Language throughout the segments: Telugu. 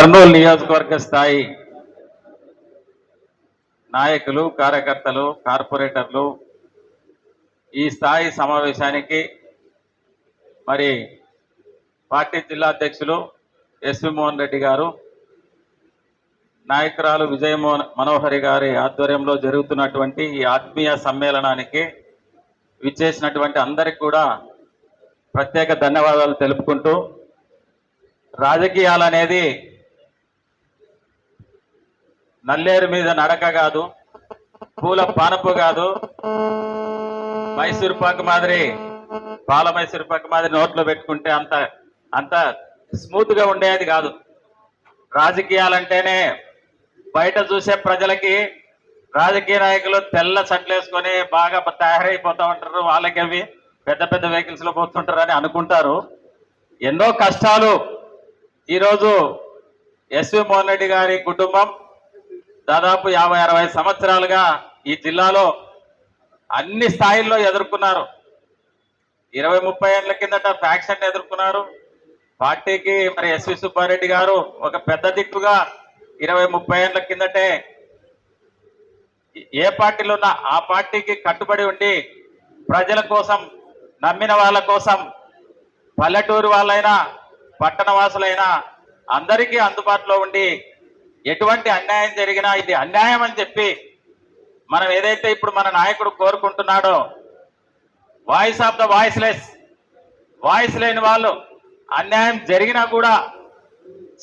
కర్నూలు నియోజకవర్గ స్థాయి నాయకులు, కార్యకర్తలు, కార్పొరేటర్లు ఈ స్థాయి సమావేశానికి మరి పార్టీ జిల్లా అధ్యక్షులు ఎస్వి మోహన్ రెడ్డి గారు, నాయకురాలు విజయ మనోహరి గారి ఆధ్వర్యంలో జరుగుతున్నటువంటి ఈ ఆత్మీయ సమ్మేళనానికి విచ్చేసినటువంటి అందరికి కూడా ప్రత్యేక ధన్యవాదాలు తెలుపుకుంటూ, రాజకీయాలు అనేది నల్లేరు మీద నడక కాదు, పూల పానపు కాదు, మైసూర్పాకు మాదిరి పాల మైసూర్పాకు మాదిరి నోట్లో పెట్టుకుంటే అంత స్మూత్ గా ఉండేది కాదు. రాజకీయాలంటేనే బయట చూసే ప్రజలకి రాజకీయ నాయకులు తెల్ల చట్లు వేసుకొని బాగా తయారైపోతా ఉంటారు, వాళ్ళకి అవి పెద్ద పెద్ద వెహికల్స్ లో పోతుంటారు అని అనుకుంటారు. ఎన్నో కష్టాలు ఈరోజు ఎస్వి మోహన్ రెడ్డి గారి కుటుంబం దాదాపు 50-60 సంవత్సరాలుగా ఈ జిల్లాలో అన్ని స్థాయిల్లో ఎదుర్కొన్నారు. 20-30 ఏళ్ల కిందట ఫ్యాక్షన్ ఎదుర్కొన్నారు. పార్టీకి మరి ఎస్వి సుబ్బారెడ్డి గారు ఒక పెద్ద దిక్కుగా 20-30 ఏళ్ల కిందటే ఏ పార్టీలో ఉన్నా ఆ పార్టీకి కట్టుబడి ఉండి ప్రజల కోసం, నమ్మిన వాళ్ళ కోసం, పల్లెటూరు వాళ్ళైనా పట్టణ వాసులైనా అందరికీ అందుబాటులో ఉండి ఎటువంటి అన్యాయం జరిగినా ఇది అన్యాయం అని చెప్పి మనం ఏదైతే ఇప్పుడు మన నాయకుడు కోరుకుంటున్నాడో, voice of the voiceless, voice లేని వాళ్ళు అన్యాయం జరిగినా కూడా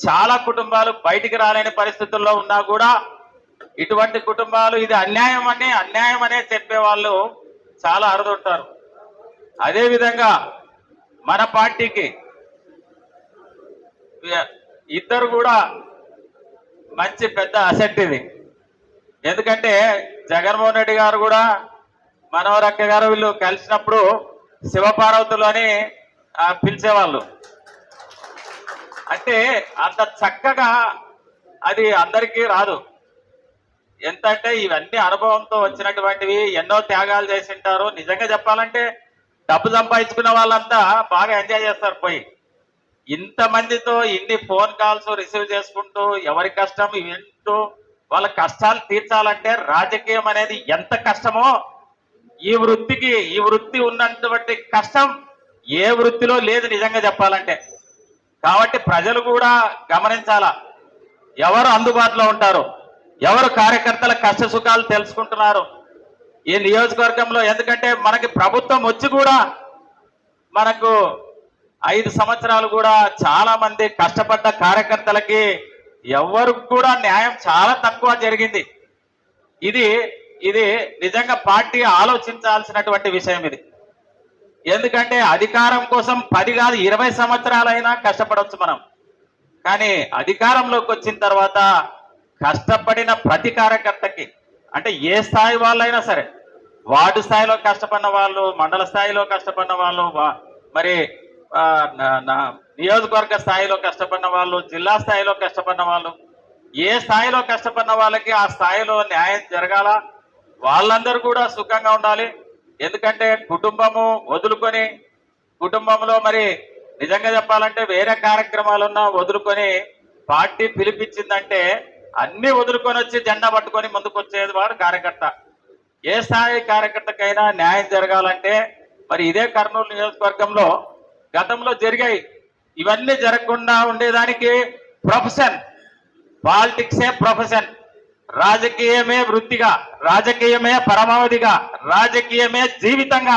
చాలా కుటుంబాలు బయటికి రాలేని పరిస్థితుల్లో ఉన్నా కూడా ఇటువంటి కుటుంబాలు ఇది అన్యాయం అనే చెప్పే వాళ్ళు చాలా అరుదుంటారు. అదేవిధంగా మన పార్టీకి ఇద్దరు కూడా మంచి పెద్ద అసెట్ ఇది. ఎందుకంటే జగన్మోహన్ రెడ్డి గారు కూడా మనోహరక్క గారు వీళ్ళు కలిసినప్పుడు శివపార్వతులు అని పిలిచేవాళ్ళు. అంటే అంత చక్కగా అది అందరికీ రాదు. ఎంత అంటే ఇవన్నీ అనుభవంతో వచ్చినటువంటివి, ఎన్నో త్యాగాలు చేసింటారు. నిజంగా చెప్పాలంటే డబ్బు సంపాదించుకున్న వాళ్ళంతా బాగా ఎంజాయ్ చేస్తారు. పోయి ఇంతమందితో ఇన్ని ఫోన్ కాల్స్ రిసీవ్ చేసుకుంటూ ఎవరి కష్టం వింటూ వాళ్ళ కష్టాలు తీర్చాలంటే రాజకీయం అనేది ఎంత కష్టమో, ఈ వృత్తి ఉన్నటువంటి కష్టం ఏ వృత్తిలో లేదు నిజంగా చెప్పాలంటే. కాబట్టి ప్రజలు కూడా గమనించాలా, ఎవరు అందుబాటులో ఉంటారు, ఎవరు కార్యకర్తల కష్ట సుఖాలు తెలుసుకుంటున్నారు ఈ నియోజకవర్గంలో. ఎందుకంటే మనకి ప్రభుత్వం వచ్చి కూడా మనకు 5 సంవత్సరాలు కూడా చాలా మంది కష్టపడ్డ కార్యకర్తలకి ఎవరికి కూడా న్యాయం చాలా తక్కువ జరిగింది. ఇది నిజంగా పార్టీ ఆలోచించాల్సినటువంటి విషయం ఇది. ఎందుకంటే అధికారం కోసం 10 కాదు 20 సంవత్సరాలైనా కష్టపడవచ్చు మనం. కానీ అధికారంలోకి వచ్చిన తర్వాత కష్టపడిన ప్రతి కార్యకర్తకి, అంటే ఏ స్థాయి వాళ్ళైనా సరే, వార్డు స్థాయిలో కష్టపడిన వాళ్ళు, మండల స్థాయిలో కష్టపడిన వాళ్ళు, మరి నియోజకవర్గ స్థాయిలో కష్టపడిన వాళ్ళు, జిల్లా స్థాయిలో కష్టపడిన వాళ్ళు, ఏ స్థాయిలో కష్టపడిన వాళ్ళకి ఆ స్థాయిలో న్యాయం జరగాల. వాళ్ళందరూ కూడా సుఖంగా ఉండాలి. ఎందుకంటే కుటుంబము వదులుకొని, కుటుంబంలో మరి నిజంగా చెప్పాలంటే వేరే కార్యక్రమాలున్నా వదులుకొని పార్టీ పిలిపించిందంటే అన్ని వదులుకొని వచ్చి జెండా పట్టుకొని ముందుకు వచ్చేది వాడు కార్యకర్త. ఏ స్థాయి కార్యకర్తకైనా న్యాయం జరగాలంటే మరి ఇదే కర్నూలు నియోజకవర్గంలో గతంలో జరిగాయి. ఇవన్నీ జరగకుండా ఉండేదానికి ప్రొఫెషన్, పాలిటిక్సే ప్రొఫెషన్, రాజకీయమే వృత్తిగా, రాజకీయమే పరమావధిగా, రాజకీయమే జీవితంగా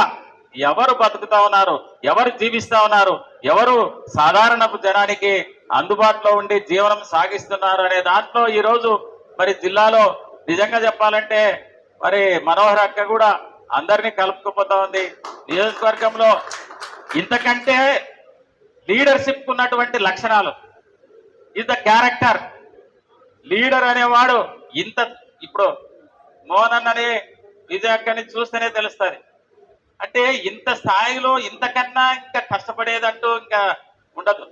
ఎవరు బతుకుతా ఉన్నారు, ఎవరు జీవిస్తా ఉన్నారు, ఎవరు సాధారణ జనానికి అందుబాటులో ఉండి జీవనం సాగిస్తున్నారు అనే దాంట్లో ఈరోజు మరి జిల్లాలో నిజంగా చెప్పాలంటే మరి మనోహర్ అక్క కూడా అందరినీ కలుపుకుపోతా ఉంది. నియోజకవర్గంలో ఇంతకంటే లీడర్షిప్ ఉన్నటువంటి లక్షణాలు, ఇస్ ద క్యారెక్టర్. లీడర్ అనేవాడు ఇప్పుడు మోహన్ అన్నని విజయ్ అక్కని చూస్తేనే తెలుస్తుంది. అంటే ఇంత స్థాయిలో ఇంతకన్నా ఇంకా కష్టపడేదంటూ ఇంకా ఉండదు.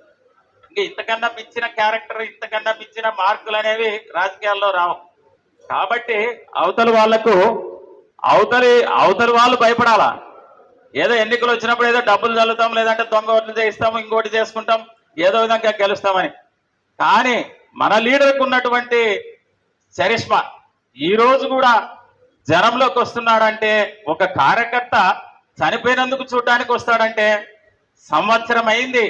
ఇంకా ఇంతకన్నా మించిన క్యారెక్టర్, ఇంతకన్నా మించిన మార్కులు అనేవి రాజకీయాల్లో రావు. కాబట్టి అవతలి వాళ్ళు భయపడాలా. ఏదో ఎన్నికలు వచ్చినప్పుడు ఏదో డబ్బులు చల్లుతాం, లేదంటే దొంగ ఓట్లు చేయిస్తాము, ఇంకోటి చేసుకుంటాం, ఏదో విధంగా గెలుస్తామని. కానీ మన లీడర్కు ఉన్నటువంటి చరిష్మా ఈ రోజు కూడా జనంలోకి వస్తున్నాడంటే, ఒక కార్యకర్త చనిపోయినందుకు చూడడానికి వస్తాడంటే సంవత్సరం అయింది,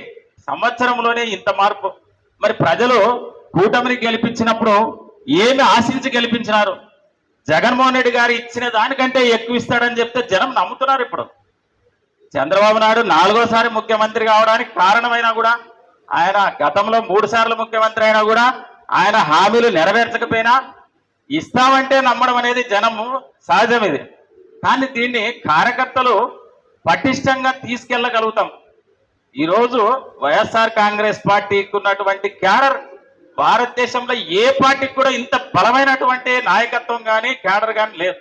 సంవత్సరంలోనే ఇంత మార్పు. మరి ప్రజలు కూటమిని గెలిపించినప్పుడు ఏమి ఆశించి గెలిపించినారు? జగన్మోహన్ రెడ్డి గారు ఇచ్చిన దానికంటే ఎక్కువ ఇస్తాడని చెప్తే జనం నమ్ముతున్నారు. ఇప్పుడు చంద్రబాబు నాయుడు 4వ సారి ముఖ్యమంత్రి కావడానికి కారణమైనా కూడా, ఆయన గతంలో 3 సార్లు ముఖ్యమంత్రి అయినా కూడా ఆయన హామీలు నెరవేర్చకపోయినా ఇస్తామంటే నమ్మడం అనేది జనము సహజం. ఇది కానీ దీన్ని కార్యకర్తలు పటిష్టంగా తీసుకెళ్లగలుగుతాం. ఈరోజు వైఎస్ఆర్ కాంగ్రెస్ పార్టీకి ఉన్నటువంటి క్యాడర్ భారతదేశంలో ఏ పార్టీకి కూడా ఇంత బలమైనటువంటి నాయకత్వం కానీ క్యాడర్ కానీ లేదు.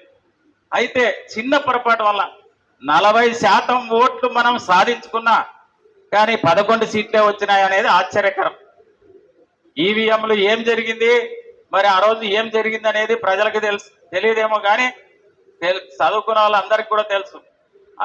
అయితే చిన్న పొరపాటు వల్ల 40% ఓట్లు మనం సాధించుకున్నా కానీ 11 సీట్లే వచ్చినాయి అనేది ఆశ్చర్యకరం. ఈవీఎంలు ఏం జరిగింది, మరి ఆ రోజు ఏం జరిగింది అనేది ప్రజలకు తెలియదేమో కానీ చదువుకున్న వాళ్ళందరికీ కూడా తెలుసు.